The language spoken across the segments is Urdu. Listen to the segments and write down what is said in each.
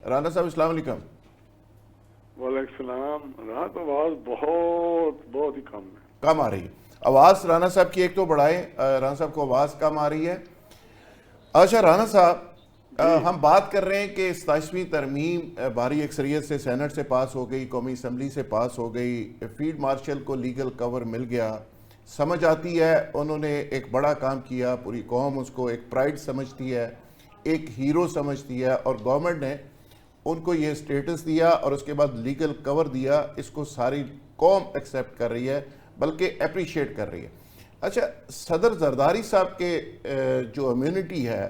رانا صاحب السلام علیکم۔ وعلیکم السلام۔ رات آواز بہت ہی کم آ رہی ہے آواز رانا صاحب کی، ایک تو بڑھائیں، رانا صاحب کو آواز کم آ رہی ہے۔ اچھا رانا صاحب، ہم بات کر رہے ہیں کہ 27ویں ترمیم بھاری اکثریت سے سینٹ سے پاس ہو گئی، قومی اسمبلی سے پاس ہو گئی، فیلڈ مارشل کو لیگل کور مل گیا۔ سمجھ آتی ہے انہوں نے ایک بڑا کام کیا، پوری قوم اس کو ایک پرائڈ سمجھتی ہے، ایک ہیرو سمجھتی ہے، اور گورنمنٹ نے ان کو یہ سٹیٹس دیا اور اس کے بعد لیگل کور دیا۔ اس کو ساری قوم ایکسیپٹ کر رہی ہے، بلکہ اپریشیٹ کر رہی ہے۔ اچھا، صدر زرداری صاحب کے جو امیونٹی ہے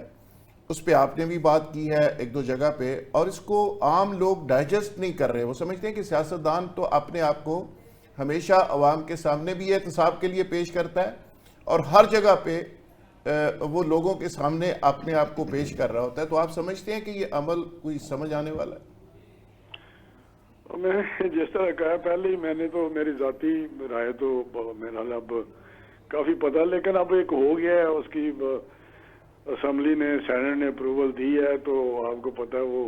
اس پہ آپ نے بھی بات کی ہے ایک دو جگہ پہ، اور اس کو عام لوگ ڈائجسٹ نہیں کر رہے۔ وہ سمجھتے ہیں کہ سیاستدان تو اپنے آپ کو ہمیشہ عوام کے سامنے بھی احتساب کے لیے پیش کرتا ہے، اور ہر جگہ پہ وہ لوگوں کے سامنے اپنے آپ کو پیش کر رہا ہوتا ہے۔ تو آپ سمجھتے ہیں کہ یہ عمل کوئی سمجھ آنے والا ہے؟ میں نے جس طرح کہا پہلے ہی، میں نے تو میری ذاتی رائے تو میرا اب کافی پتہ، لیکن اب ایک ہو گیا ہے، اس کی اسمبلی نے سینٹ نے اپروول دی ہے، تو آپ کو پتہ ہے وہ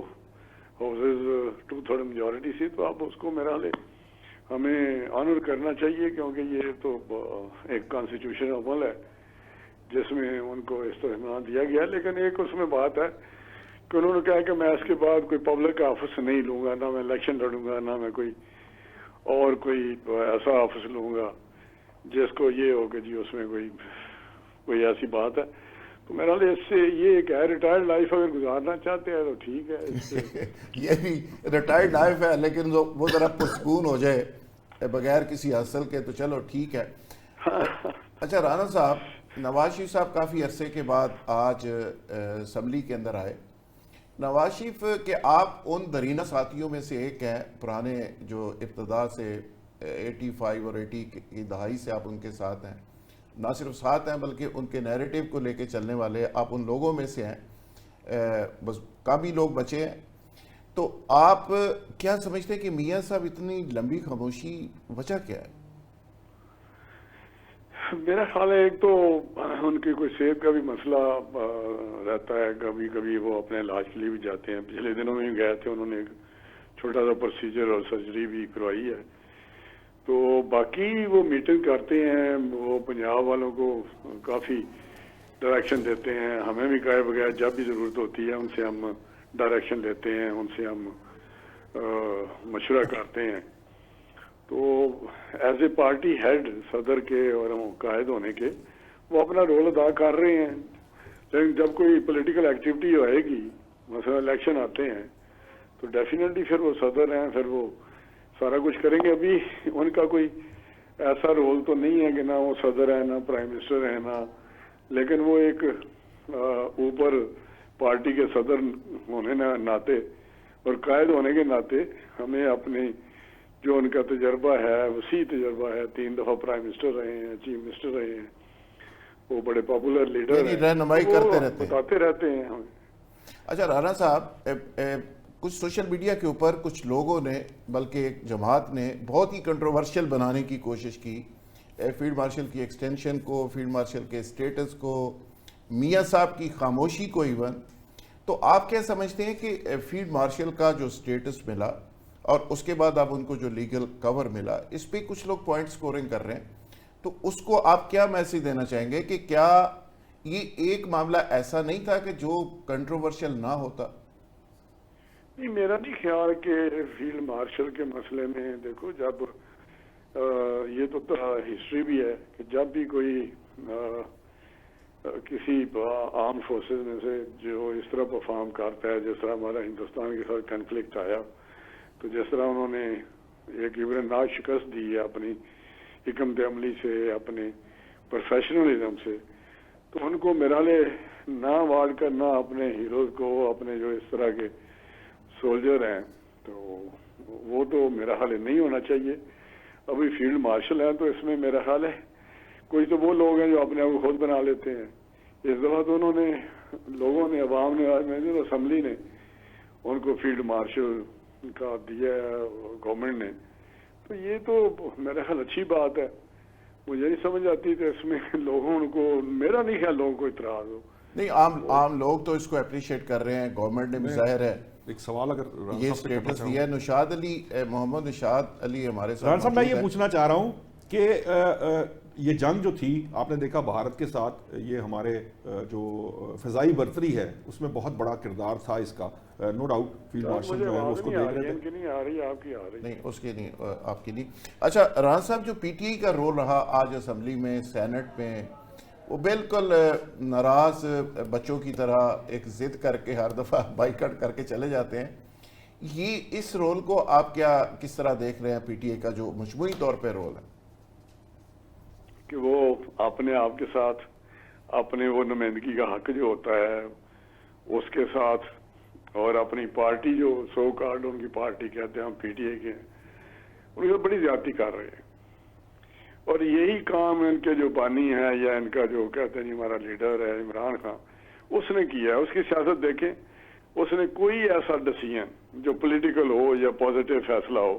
ہاؤسز 2/3 میجورٹی سی، تو اب اس کو میرا حال ہمیں آنر کرنا چاہیے، کیونکہ یہ تو ایک کانسٹیٹیوشن عمل ہے جس میں ان کو استحکام دیا گیا۔ لیکن ایک اس میں بات ہے کہ انہوں نے کہا کہ میں اس کے بعد کوئی پبلک آفس نہیں لوں گا، نہ میں الیکشن لڑوں گا، نہ میں کوئی ایسا آفس لوں گا جس کو یہ ہو کہ جی اس میں کوئی ایسی بات ہے۔ تو میرا اس سے یہ ایک ہے، ریٹائرڈ لائف اگر گزارنا چاہتے ہیں تو ٹھیک ہے۔ یہ بھی ریٹائرڈ لائف ہے، لیکن وہ ذرا پرسکون ہو جائے بغیر کسی حاصل کے تو چلو ٹھیک ہے۔ اچھا رانا صاحب، نواز شریف صاحب کافی عرصے کے بعد آج اسمبلی کے اندر آئے۔ نواز شریف کہ آپ ان درینہ ساتھیوں میں سے ایک ہیں، پرانے جو ابتدا سے 85 اور 80 کی دہائی سے آپ ان کے ساتھ ہیں، نہ صرف ساتھ ہیں بلکہ ان کے نیریٹو کو لے کے چلنے والے آپ ان لوگوں میں سے ہیں، بس کم ہی لوگ بچے ہیں۔ تو آپ کیا سمجھتے ہیں کہ میاں صاحب اتنی لمبی خاموشی وجہ کیا ہے؟ میرا خیال ہے ایک تو ان کی کوئی صحت کا بھی مسئلہ رہتا ہے، کبھی کبھی وہ اپنے علاج کے لیے بھی جاتے ہیں۔ پچھلے دنوں میں گئے تھے، انہوں نے ایک چھوٹا سا پروسیجر اور سرجری بھی کروائی ہے۔ تو باقی وہ میٹنگ کرتے ہیں، وہ پنجاب والوں کو کافی ڈائریکشن دیتے ہیں، ہمیں بھی کہے بغیر جب بھی ضرورت ہوتی ہے ان سے ہم ڈائریکشن لیتے ہیں، ان سے ہم مشورہ کرتے ہیں۔ تو ایز اے پارٹی ہیڈ صدر کے اور قائد ہونے کے وہ اپنا رول ادا کر رہے ہیں، لیکن جب کوئی پولیٹیکل ایکٹیویٹی ہوئے گی، مثلا الیکشن آتے ہیں، تو ڈیفینیٹلی پھر وہ صدر ہیں، پھر وہ سارا کچھ کریں گے۔ ابھی ان کا کوئی ایسا رول تو نہیں ہے کہ نہ وہ صدر ہیں، نہ پرائم منسٹر ہیں، نہ، لیکن وہ ایک اوپر پارٹی کے صدر ہونے ناطے اور قائد ہونے کے ناطے ہمیں اپنے جو ان کا تجربہ ہے، وسیع تجربہ ہے، 3 دفعہ پرائم منسٹر رہے ہیں، چیف منسٹر رہے ہیں، وہ بڑے پاپولر لیڈر ہیں، رہنمائی کرتے رہتے ہیں، بتاتے رہتے ہیں ہمیں۔ اچھا رانا صاحب، کچھ سوشل میڈیا کے اوپر کچھ لوگوں نے، بلکہ ایک جماعت نے بہت ہی کنٹروورشل بنانے کی کوشش کی فیلڈ مارشل کی ایکسٹینشن کو، فیلڈ مارشل کے سٹیٹس کو، میاں صاحب کی خاموشی کو ایون۔ تو آپ کیا سمجھتے ہیں کہ فیلڈ مارشل کا جو سٹیٹس ملا اور اس کے بعد اب ان کو جو لیگل کور ملا، اس پہ کچھ لوگ پوائنٹ سکورنگ کر رہے ہیں، تو اس کو آپ کیا میسج دینا چاہیں گے کہ کیا یہ ایک معاملہ ایسا نہیں تھا کہ جو کنٹروورشل نہ ہوتا؟ نہیں، میرا نہیں خیال کہ فیلڈ مارشل کے مسئلے میں، دیکھو جب یہ تو ہسٹری بھی ہے کہ جب بھی کوئی کسی آرم فورسز میں سے جو اس طرح پرفارم کرتا ہے، جس طرح ہمارا ہندوستان کے ساتھ کنفلکٹ آیا، تو جس طرح انہوں نے ایک عبرتناک شکست دی ہے اپنی حکمت عملی سے، اپنے پروفیشنلزم سے، تو ان کو میرا لے نہ وارڈ کرنا اپنے ہیروز کو، اپنے جو اس طرح کے سولجر ہیں، تو وہ تو میرا خیال نہیں ہونا چاہیے۔ ابھی فیلڈ مارشل ہیں تو اس میں میرا خیال ہے کوئی تو وہ لوگ ہیں جو اپنے آپ کو خود بنا لیتے ہیں۔ اس دفعہ تو انہوں نے، لوگوں نے، عوام نے، اسمبلی نے ان کو فیلڈ مارشل کا دیا ہے گورنمنٹ نے، تو یہ تو میرا خیال اچھی بات ہے۔ مجھے نہیں سمجھ آتی تو اس میں لوگوں کو، میرا نہیں خیال لوگوں کو اعتراض ہو۔ نہیں، عام لوگ تو اس کو اپریشیٹ کر رہے ہیں، گورنمنٹ نے بھی ظاہر ہے ایک سوال اگر رانا یہ صاحب سے کرنا سٹیٹس چاہوں. دیا محمد نشاد علی ہمارے ساتھ رانا صاحب میں یہ موجود ہیں. پوچھنا چاہ رہا ہوں کہ یہ جنگ جو تھی آپ نے دیکھا بھارت کے ساتھ، یہ ہمارے جو فضائی برتری ہے اس میں بہت بڑا کردار تھا اس کا، نو ڈاؤٹ فیلڈ مارشل مجھے جو ہے وہ آواز اس کو نہیں آ دیکھ رہی رہے ہے، ان تھے. کی نہیں آ رہی، آپ کی آ رہی. نہیں اس کے نہیں، آپ کی نہیں. اچھا رانا صاحب، جو پی ٹی آئی کا رول رہا آج اسمبلی میں، سینٹ میں، وہ بالکل ناراض بچوں کی طرح ایک ضد کر کے ہر دفعہ بائیکاٹ کر کے چلے جاتے ہیں. یہ اس رول کو آپ کس طرح دیکھ رہے ہیں، پی ٹی آئی کا جو مجموعی طور پہ رول ہے؟ کہ وہ اپنے آپ کے ساتھ اپنے وہ نمائندگی کا حق جو ہوتا ہے اس کے ساتھ، اور اپنی پارٹی جو سو کارڈ ان کی پارٹی کہتے ہیں ہم پی ٹی آئی کے ہیں، ان کو بڑی زیادتی کر رہے ہیں. اور یہی کام ان کے جو بانی ہے یا ان کا جو کہتے ہیں ہمارا لیڈر ہے عمران خان، اس نے کیا ہے. اس کی سیاست دیکھیں، اس نے کوئی ایسا ڈیسیژن جو پولیٹیکل ہو یا پازیٹیو فیصلہ ہو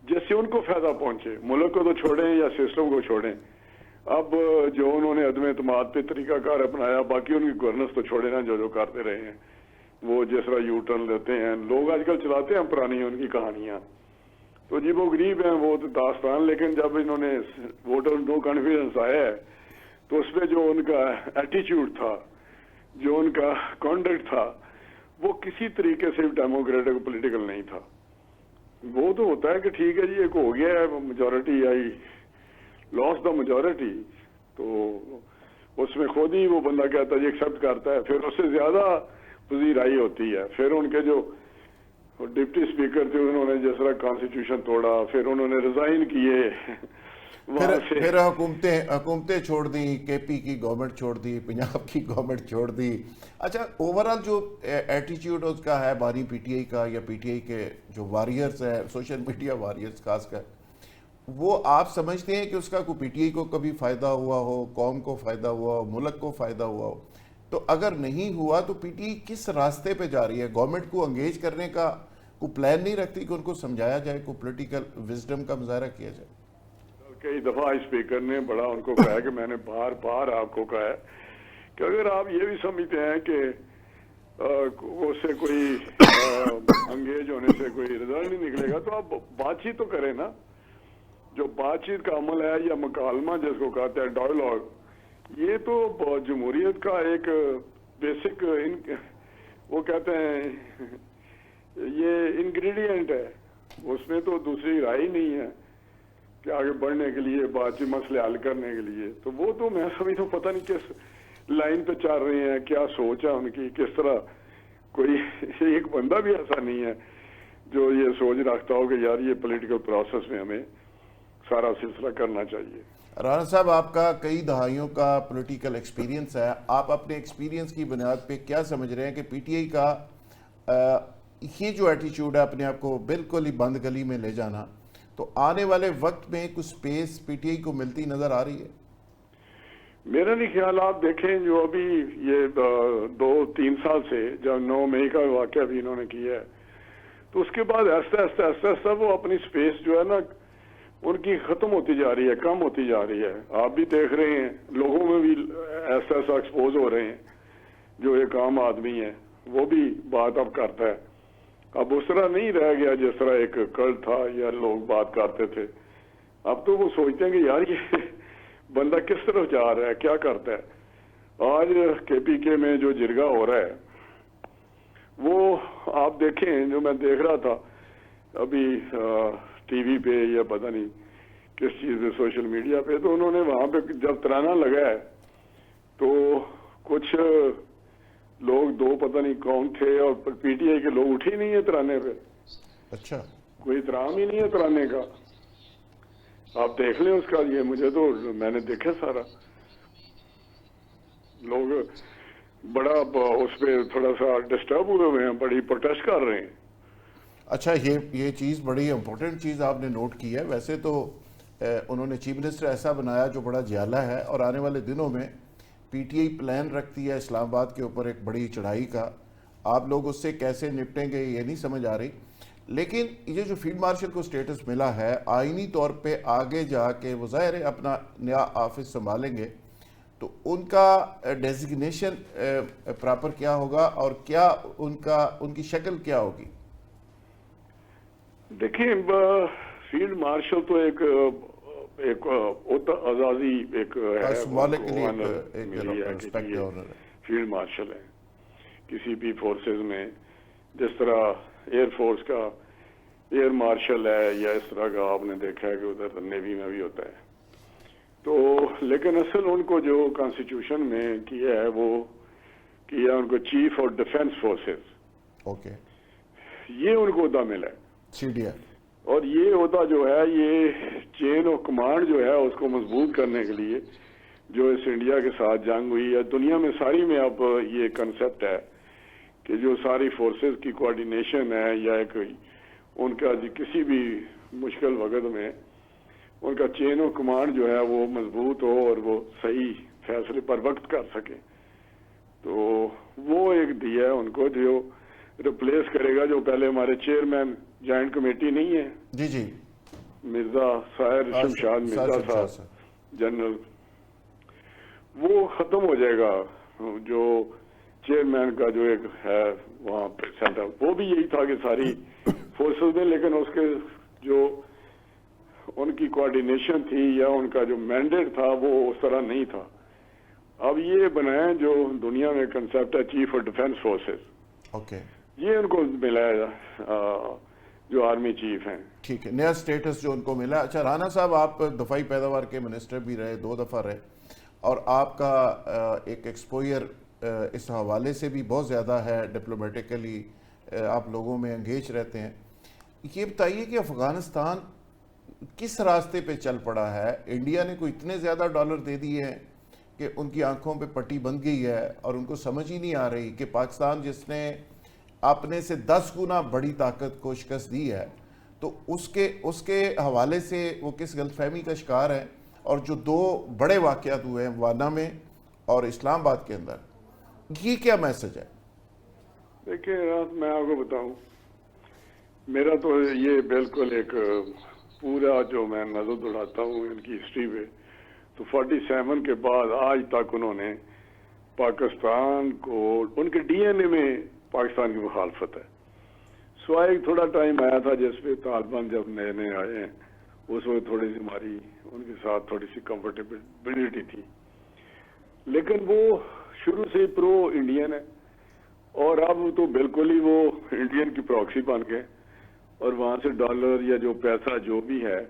جس سے ان کو فائدہ پہنچے، ملک کو تو چھوڑیں یا سسٹم کو چھوڑیں. اب جو انہوں نے عدم اعتماد پہ طریقہ کار اپنایا، باقی ان کی گورننس تو چھوڑے نا، جو کرتے رہے ہیں. وہ جس طرح یو ٹرن لیتے ہیں لوگ آج کل چلاتے ہیں پرانی ان کی کہانیاں، تو جی وہ غریب ہیں وہ تو داستان. لیکن جب انہوں نے ووٹر نو کانفیڈنس آیا ہے تو اس پہ جو ان کا ایٹیچیوڈ تھا، جو ان کا کانڈکٹ تھا، وہ کسی طریقے سے ڈیموکریٹک پولیٹیکل نہیں تھا. وہ تو ہوتا ہے کہ ٹھیک ہے جی ایک ہو گیا ہے، majority I, loss the majority, تو اس میں خود ہی وہ بندہ کہتا ہے جی ایکسیپٹ کرتا ہے. پھر اس سے زیادہ پذیرائی ہوتی ہے. پھر ان کے جو ڈپٹی اسپیکر تھے انہوں نے جس طرح کانسٹیٹیوشن توڑا، پھر انہوں نے ریزائن کیے وہاں سے، پھر حکومتیں چھوڑ دی، کے پی کی گورنمنٹ چھوڑ دی، پنجاب کی گورنمنٹ چھوڑ دی. اچھا اوورال جو ایٹیچیوڈ اس کا ہے بانی پی ٹی آئی کا، یا پی ٹی آئی کے جو واریئرز ہیں، سوشل میڈیا واریئرز خاص کر، وہ آپ سمجھتے ہیں کہ اس کا کوئی پی ٹی آئی کو کبھی فائدہ ہوا ہو، قوم کو فائدہ ہوا ہو، ملک کو فائدہ ہوا ہو؟ تو اگر نہیں ہوا تو پی ٹی آئی کس راستے پہ جا رہی ہے؟ گورنمنٹ کو انگیج کرنے کا کوئی پلان نہیں رکھتی کہ ان کو سمجھایا جائے، کوئی پولیٹیکل وزڈم کا مظاہرہ کیا جائے؟ کئی دفعہ اسپیکر نے بڑا ان کو کہا کہ میں نے بار بار آپ کو کہا ہے کہ اگر آپ یہ بھی سمجھتے ہیں کہ اس سے کوئی انگیج ہونے سے کوئی رزلٹ نہیں نکلے گا تو آپ بات چیت تو کریں نا. جو بات چیت کا عمل ہے یا مکالمہ جس کو کہتے ہیں ڈائیلاگ، یہ تو جمہوریت کا ایک بیسک وہ کہتے ہیں یہ انگریڈینٹ ہے. اس میں تو دوسری رائے نہیں ہے کہ آگے بڑھنے کے لیے، بات چیت مسئلے حل کرنے کے لیے. تو وہ تو میں سمجھتا ہوں پتہ نہیں کس لائن پہ چل رہے ہیں، کیا سوچ ہے ان کی، کس طرح. کوئی ایک بندہ بھی ایسا نہیں ہے جو یہ سوچ رکھتا ہو کہ یار یہ پولیٹیکل پروسیس میں ہمیں سارا سلسلہ کرنا چاہیے. رانا صاحب، آپ کا کئی دہائیوں کا پولیٹیکل ایکسپیرینس ہے، آپ اپنے ایکسپیرینس کی بنیاد پہ کیا سمجھ رہے ہیں کہ پی ٹی آئی کا یہ جو ایٹیچیوڈ ہے اپنے آپ کو بالکل ہی بند گلی میں لے جانا، تو آنے والے وقت میں کچھ سپیس پی ٹی آئی کو ملتی نظر آ رہی ہے؟ میرا نہیں خیال. آپ دیکھیں جو ابھی یہ 2-3 سال سے جب 9 مئی کا واقعہ بھی انہوں نے کیا ہے، تو اس کے بعد ایسا وہ اپنی سپیس جو ہے نا ان کی ختم ہوتی جا رہی ہے، کم ہوتی جا رہی ہے. آپ بھی دیکھ رہے ہیں لوگوں میں بھی ایسا ایکسپوز ہو رہے ہیں. جو ایک عام آدمی ہے وہ بھی بات اب کرتا ہے. اب اس طرح نہیں رہ گیا جس طرح ایک کلٹ تھا یا لوگ بات کرتے تھے. اب تو وہ سوچتے ہیں کہ یار یہ بندہ کس طرف جا رہا ہے، کیا کرتا ہے. آج کے پی کے میں جو جرگہ ہو رہا ہے وہ آپ دیکھیں، جو میں دیکھ رہا تھا ابھی ٹی وی پہ یا پتہ نہیں کس چیز پہ، سوشل میڈیا پہ، تو انہوں نے وہاں پہ جب ترانہ لگا ہے تو کچھ لوگ، 2 پتہ نہیں کون تھے، اور پی ٹی آئی کے لوگ اٹھے نہیں ہیں ترانے پہ. اچھا، کوئی احترام ہی نہیں ہے ترانے کا. آپ دیکھ لیں اس کا. یہ مجھے تو میں نے دیکھا سارا، لوگ بڑا اس پہ تھوڑا سا ڈسٹرب ہوئے ہیں، بڑی پروٹیسٹ کر رہے ہیں. اچھا، یہ چیز بڑی امپورٹنٹ چیز آپ نے نوٹ کی ہے. ویسے تو انہوں نے چیف منسٹر ایسا بنایا جو بڑا جیالہ ہے، اور آنے والے دنوں میں پی ٹی آئی پلان رکھتی ہے اسلام آباد کے اوپر ایک بڑی چڑھائی کا. آپ لوگ اس سے کیسے نپٹیں گے یہ نہیں سمجھ آ رہی. لیکن یہ جو فیلڈ مارشل کو سٹیٹس ملا ہے، آئینی طور پہ آگے جا کے وہ ظاہر ہے اپنا نیا آفس سنبھالیں گے، تو ان کا ڈیزگنیشن پراپر کیا ہوگا اور کیا ان کی شکل کیا ہوگی؟ دیکھیں فیلڈ مارشل تو ایک آزادی ایک فیلڈ مارشل ہے کسی بھی فورسز میں، جس طرح ایئر فورس کا ایئر مارشل ہے یا اس طرح کا آپ نے دیکھا ہے کہ ادھر نیوی میں بھی ہوتا ہے. تو لیکن اصل ان کو جو کانسٹیٹیوشن میں کیا ہے وہ کیا ان کو chief of defence forces, okay, یہ ان کو عہدہ ملا ہے، CDF. اور یہ عہدہ جو ہے یہ چین آف کمانڈ جو ہے اس کو مضبوط کرنے کے لیے جو اس انڈیا کے ساتھ جنگ ہوئی ہے، دنیا میں ساری میں اب یہ کنسپٹ ہے کہ جو ساری فورسز کی کوارڈینیشن ہے یا ایک ان کا کسی بھی مشکل وقت میں ان کا چین آف کمانڈ جو ہے وہ مضبوط ہو اور وہ صحیح فیصلے پر وقت کر سکے. تو وہ ایک دیا ہے ان کو جو ریپلیس کرے گا جو پہلے ہمارے چیئرمین جوائنٹ کمیٹی نہیں ہے جی مرزا ساحر شمشاد مرزا صاحب جنرل، وہ ختم ہو جائے گا. جو چیئرمین کا جو ایک ہے وہاں پہ سینٹر، وہ بھی یہی تھا کہ ساری فورسز میں، لیکن اس کے جو ان کی کوارڈینیشن تھی یا ان کا جو مینڈیٹ تھا وہ اس طرح نہیں تھا. اب یہ بنائیں جو دنیا میں کنسپٹ ہے chief of defence forces, okay, یہ ان کو ملا ہے جو آرمی چیف ہیں. ٹھیک ہے، نیا سٹیٹس جو ان کو ملا. اچھا رانا صاحب، آپ دفاعی پیداوار کے منسٹر بھی رہے، 2 دفعہ رہے، اور آپ کا ایک ایکسپوئر اس حوالے سے بھی بہت زیادہ ہے، ڈپلومیٹیکلی آپ لوگوں میں انگیج رہتے ہیں. یہ بتائیے کہ افغانستان کس راستے پہ چل پڑا ہے؟ انڈیا نے کوئی اتنے زیادہ ڈالر دے دیے ہیں کہ ان کی آنکھوں پہ پٹی بند گئی ہے اور ان کو سمجھ ہی نہیں آ رہی کہ پاکستان جس نے اپنے سے 10 گنا بڑی طاقت کو شکست دی ہے، تو اس کے حوالے سے وہ کس غلط فہمی کا شکار ہے؟ اور جو 2 بڑے واقعات ہوئے ہیں وانا میں اور اسلام آباد کے اندر، یہ کیا میسج ہے؟ دیکھیں میں آپ کو بتاؤں، میرا تو یہ بالکل ایک پورا جو میں نظر دوڑاتا ہوں ان کی ہسٹری پہ، تو 47 کے بعد آج تک انہوں نے پاکستان کو، ان کے ڈی این اے میں پاکستان کی مخالفت ہے. سوائے ایک تھوڑا ٹائم آیا تھا جس پہ طالبان جب نئے نئے آئے ہیں اس وقت تھوڑی سی ہماری ان کے ساتھ تھوڑی سی کمفرٹیبلٹی تھی، لیکن وہ شروع سے پرو انڈین ہے، اور اب تو بالکل ہی وہ انڈین کی پراکسی بن گئے، اور وہاں سے ڈالر یا جو پیسہ جو بھی ہے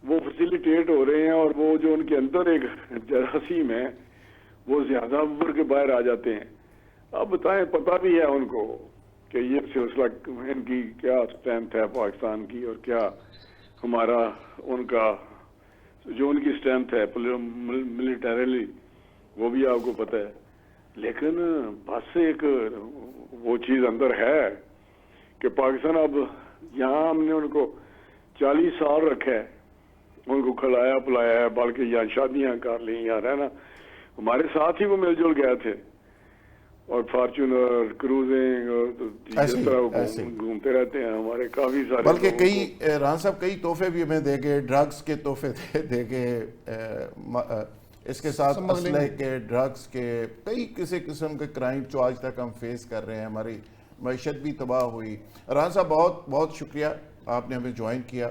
وہ فیسیلیٹیٹ ہو رہے ہیں، اور وہ جو ان کے اندر ایک جراثیم ہے وہ زیادہ ابھر کے باہر آ جاتے ہیں. اب بتائیں، پتہ بھی ہے ان کو کہ یہ سلسلہ ان کی کیا اسٹرینتھ ہے پاکستان کی، اور کیا ہمارا ان کا جو ان کی اسٹرینتھ ہے ملیٹریلی وہ بھی آپ کو پتہ ہے. لیکن بس ایک وہ چیز اندر ہے کہ پاکستان اب یہاں ہم نے ان کو 40 سال رکھا ہے، ان کو کھلایا پلایا ہے، بلکہ یہاں شادیاں کر لیں، یہاں رہنا، ہمارے ساتھ ہی وہ مل جل گئے تھے، اور فارچونر کروزنگ اور جس طرح گھومتے رہتے ہیں ہمارے کافی سارے، بلکہ کئی ران صاحب کئی تحفے بھی ہمیں دے گئے، ڈرگز کے تحفے دے گئے، اس کے ساتھ اسلحے کے، ڈرگز کے، کئی کسی قسم کے کرائم جو آج تک ہم فیس کر رہے ہیں. ہماری معیشت بھی تباہ ہوئی. ران صاحب بہت بہت شکریہ، آپ نے ہمیں جوائن کیا.